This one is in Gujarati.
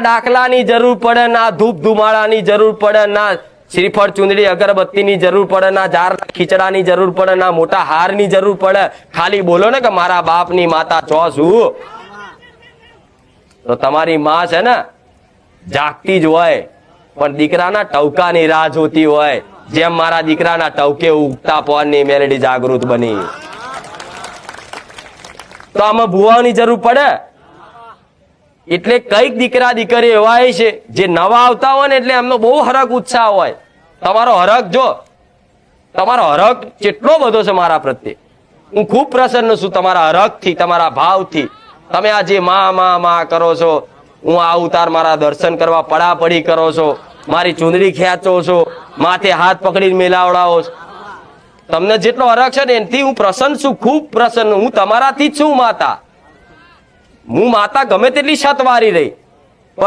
દાખલાની જરૂર પડે, ના ધૂપ ધુમાડાની જરૂર પડે, ના શ્રીફળ ચુંદડી અગરબત્તીની જરૂર પડે, ના જાર ખીચડાની જરૂર પડે, ના મોટા હારની જરૂર પડે. ખાલી બોલો ને કે મારા બાપની માતા છો છું, તો તમારી માં છે ને જાગતી જ હોય પણ દીકરાના ટવકાની રાહ જોતી હોય, જેમ મારા દીકરાના ટવકે ઉગતા પવનની મેલેડી જાગૃત બની. તો આમાં ભુવાની જરૂર પડે. એટલે કઈક દીકરા દીકરી એવા છે જે નવા આવતા હોય ને એટલે એમનો બહુ હરખ ઉત્સાહ હોય. તમારો હરખ જો, તમારો હરખ કેટલો બધો છે મારા પ્રત્યે. હું ખૂબ પ્રસન્ન છું તમારા હરખથી, તમારા ભાવથી. તમે આ જે માં કરો છો, હું આવું તાર મારા દર્શન કરવા પડાપડી કરો છો, મારી ચૂંદડી ખેંચો છો, માથે હાથ પકડીને મેલાવડાવો છો. તમને જેટલો હરખ છે ને એનાથી હું પ્રસન્ન છું, ખૂબ પ્રસન્ન. હું તમારાથી જ છું માતા. હું માતા ગમે તેટલી છત વારી રહી,